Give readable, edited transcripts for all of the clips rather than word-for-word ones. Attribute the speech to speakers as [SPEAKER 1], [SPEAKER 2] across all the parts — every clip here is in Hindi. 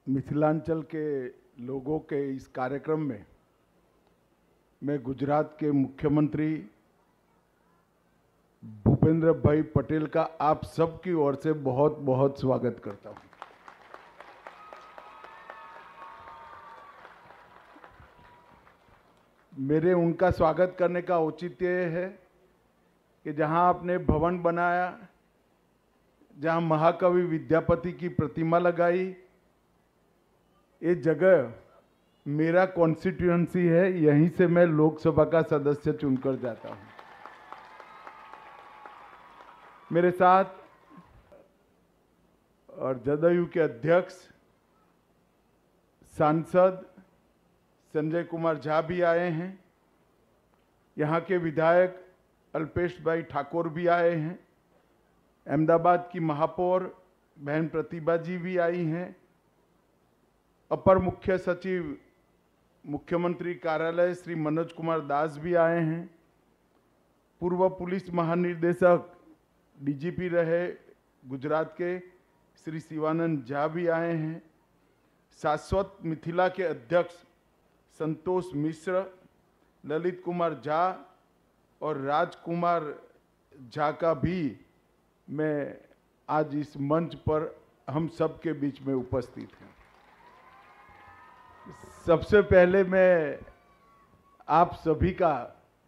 [SPEAKER 1] मिथिलांचल के लोगों के इस कार्यक्रम में मैं गुजरात के मुख्यमंत्री भूपेंद्र भाई पटेल का आप सबकी ओर से बहुत बहुत स्वागत करता हूं। मेरे उनका स्वागत करने का औचित्य है कि जहां आपने भवन बनाया, जहां महाकवि विद्यापति की प्रतिमा लगाई, ये जगह मेरा कॉन्स्टिट्यूएंसी है। यहीं से मैं लोकसभा का सदस्य चुनकर जाता हूं। मेरे साथ और जदयू के अध्यक्ष सांसद संजय कुमार झा भी आए हैं। यहाँ के विधायक अल्पेश भाई ठाकुर भी आए हैं। अहमदाबाद की महापौर बहन प्रतिभा जी भी आई हैं। अपर मुख्य सचिव मुख्यमंत्री कार्यालय श्री मनोज कुमार दास भी आए हैं। पूर्व पुलिस महानिदेशक डीजीपी रहे गुजरात के श्री शिवानंद झा भी आए हैं। शाश्वत मिथिला के अध्यक्ष संतोष मिश्र, ललित कुमार झा और राजकुमार झा का भी मैं आज इस मंच पर हम सब के बीच में उपस्थित हूँ। सबसे पहले मैं आप सभी का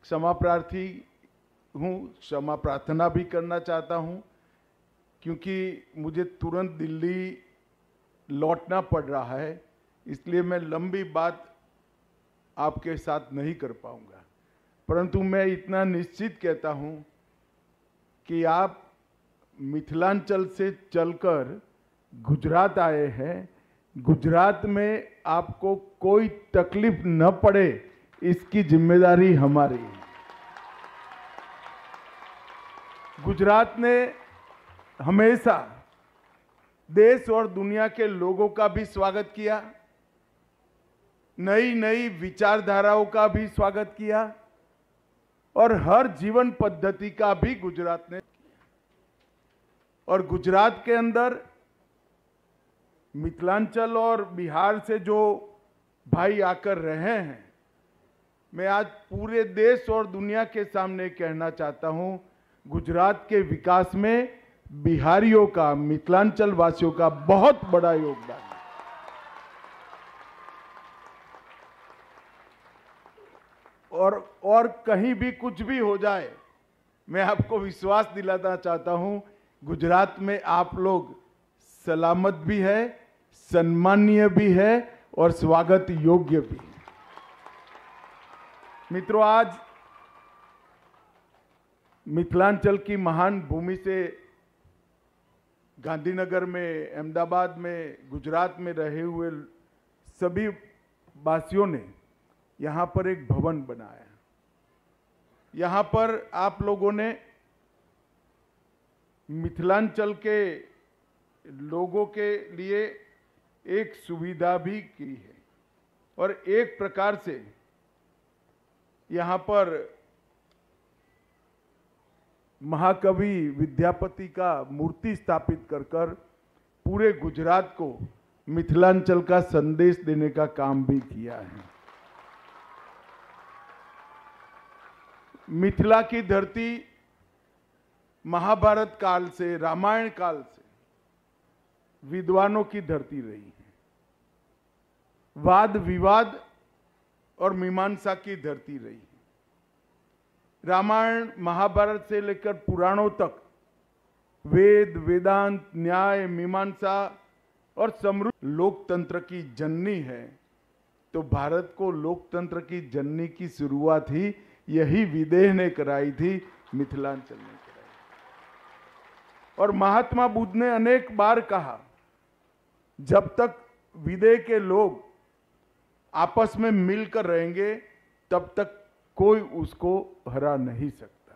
[SPEAKER 1] क्षमा प्रार्थी हूँ, क्षमा प्रार्थना भी करना चाहता हूँ, क्योंकि मुझे तुरंत दिल्ली लौटना पड़ रहा है, इसलिए मैं लंबी बात आपके साथ नहीं कर पाऊंगा। परंतु मैं इतना निश्चित कहता हूँ कि आप मिथिलांचल से चलकर गुजरात आए हैं। गुजरात में आपको कोई तकलीफ न पड़े, इसकी जिम्मेदारी हमारी है। गुजरात ने हमेशा देश और दुनिया के लोगों का भी स्वागत किया, नई नई विचारधाराओं का भी स्वागत किया और हर जीवन पद्धति का भी गुजरात ने। और गुजरात के अंदर मिथिलांचल और बिहार से जो भाई आकर रहे हैं, मैं आज पूरे देश और दुनिया के सामने कहना चाहता हूं, गुजरात के विकास में बिहारियों का, मिथिलांचल वासियों का बहुत बड़ा योगदान है। और कहीं भी कुछ भी हो जाए, मैं आपको विश्वास दिलाना चाहता हूं, गुजरात में आप लोग सलामत भी है, सम्मानीय भी है और स्वागत योग्य भी। मित्रों, आज मिथिलांचल की महान भूमि से गांधीनगर में, अहमदाबाद में, गुजरात में रहे हुए सभी वासियों ने यहाँ पर एक भवन बनाया। यहाँ पर आप लोगों ने मिथिलांचल के लोगों के लिए एक सुविधा भी की है और एक प्रकार से यहाँ पर महाकवि विद्यापति का मूर्ति स्थापित कर पूरे गुजरात को मिथिलांचल का संदेश देने का काम भी किया है। मिथिला की धरती महाभारत काल से, रामायण काल से विद्वानों की धरती रही है। वाद विवाद और मीमांसा की धरती रही है। रामायण महाभारत से लेकर पुराणों तक वेद, वेदांत, न्याय, मीमांसा और समृद्ध लोकतंत्र की जननी है। तो भारत को लोकतंत्र की जननी की शुरुआत ही यही विदेह ने कराई थी, मिथिलांचल ने कराई। और महात्मा बुद्ध ने अनेक बार कहा, जब तक विदेह के लोग आपस में मिलकर रहेंगे, तब तक कोई उसको हरा नहीं सकता।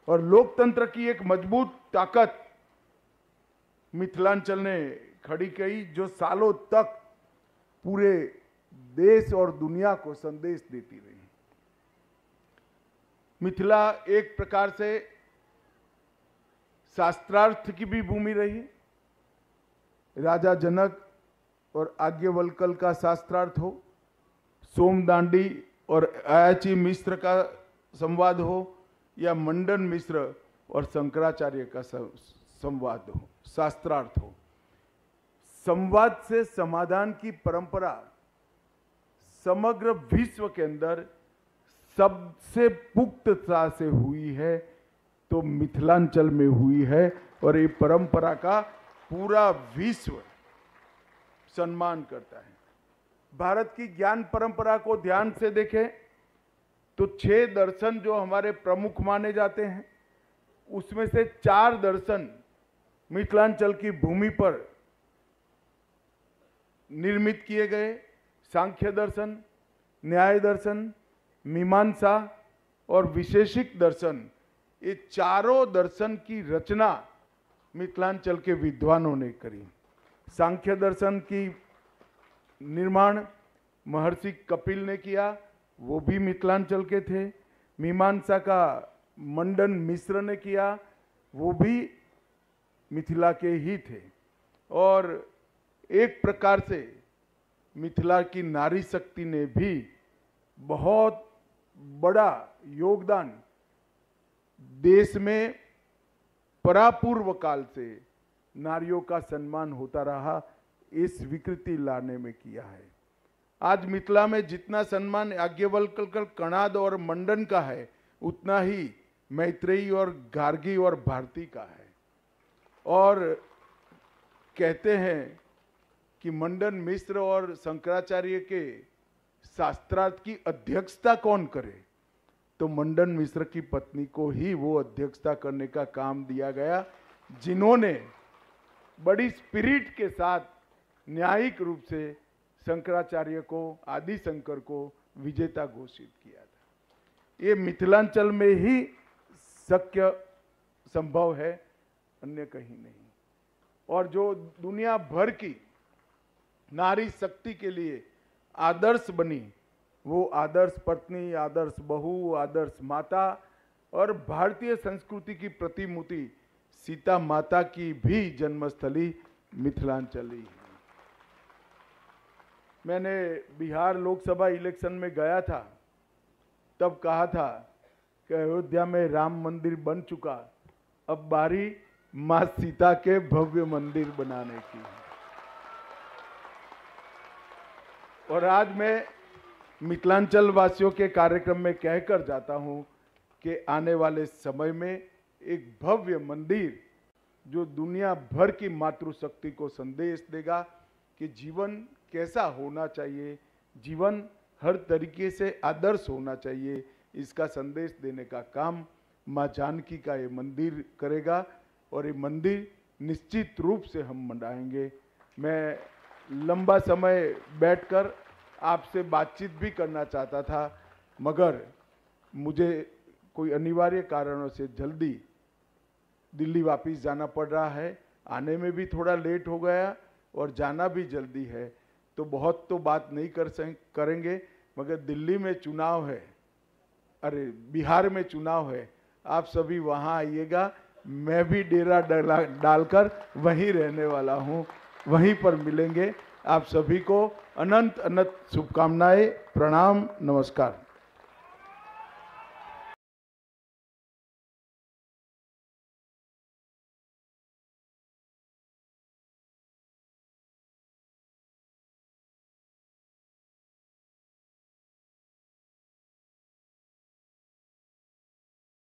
[SPEAKER 1] और लोकतंत्र की एक मजबूत ताकत मिथिलांचल ने खड़ी की, जो सालों तक पूरे देश और दुनिया को संदेश देती रही। मिथिला एक प्रकार से शास्त्रार्थ की भी भूमि रही। राजा जनक और आज्ञवल्कल का शास्त्रार्थ हो, सोमदांडी और अयाची मिश्र का संवाद हो, या मंडन मिश्र और शंकराचार्य का संवाद हो, शास्त्रार्थ हो। संवाद से समाधान की परंपरा समग्र विश्व के अंदर सबसे पुख्तता से हुई है तो मिथिलांचल में हुई है, और ये परंपरा का पूरा विश्व सम्मान करता है। भारत की ज्ञान परंपरा को ध्यान से देखें तो 6 दर्शन जो हमारे प्रमुख माने जाते हैं, उसमें से 4 दर्शन मिथिलांचल की भूमि पर निर्मित किए गए। सांख्य दर्शन, न्याय दर्शन, मीमांसा और विशेषिक दर्शन, ये चारों दर्शन की रचना मिथिलांचल के विद्वानों ने करी। सांख्य दर्शन की निर्माण महर्षि कपिल ने किया, वो भी मिथिलांचल के थे। मीमांसा का मंडन मिश्र ने किया, वो भी मिथिला के ही थे। और एक प्रकार से मिथिला की नारी शक्ति ने भी बहुत बड़ा योगदान देश में परापूर्व काल से नारियों का सम्मान होता रहा, इस स्वीकृति लाने में किया है। आज मिथिला में जितना सम्मान याज्ञवल्क्य, कणाद और मंडन का है, उतना ही मैत्रेयी और गार्गी और भारती का है। और कहते हैं कि मंडन मिश्र और शंकराचार्य के शास्त्रार्थ की अध्यक्षता कौन करे, तो मंडन मिश्र की पत्नी को ही वो अध्यक्षता करने का काम दिया गया, जिन्होंने बड़ी स्पिरिट के साथ न्यायिक रूप से शंकराचार्य को, आदि शंकर को विजेता घोषित किया था। ये मिथिलांचल में ही शक्य संभव है, अन्य कहीं नहीं। और जो दुनिया भर की नारी शक्ति के लिए आदर्श बनी, वो आदर्श पत्नी, आदर्श बहू, आदर्श माता और भारतीय संस्कृति की प्रतिमूर्ति सीता माता की भी जन्मस्थली मिथिलांचल ही है। मैंने बिहार लोकसभा इलेक्शन में गया था, तब कहा था कि अयोध्या में राम मंदिर बन चुका, अब बारी मां सीता के भव्य मंदिर बनाने की है। और आज मैं मिथिलांचल वासियों के कार्यक्रम में कहकर जाता हूं कि आने वाले समय में एक भव्य मंदिर जो दुनिया भर की मातृशक्ति को संदेश देगा कि जीवन कैसा होना चाहिए, जीवन हर तरीके से आदर्श होना चाहिए, इसका संदेश देने का काम मां जानकी का ये मंदिर करेगा। और ये मंदिर निश्चित रूप से हम मनाएंगे। मैं लंबा समय बैठकर आपसे बातचीत भी करना चाहता था, मगर मुझे कोई अनिवार्य कारणों से जल्दी दिल्ली वापस जाना पड़ रहा है। आने में भी थोड़ा लेट हो गया और जाना भी जल्दी है, तो बहुत तो बात नहीं करेंगे, मगर दिल्ली में चुनाव है, अरे बिहार में चुनाव है, आप सभी वहां आइएगा। मैं भी डेरा डालकर वहीं रहने वाला हूं, वहीं पर मिलेंगे। आप सभी को अनंत अनंत शुभकामनाएं, प्रणाम, नमस्कार।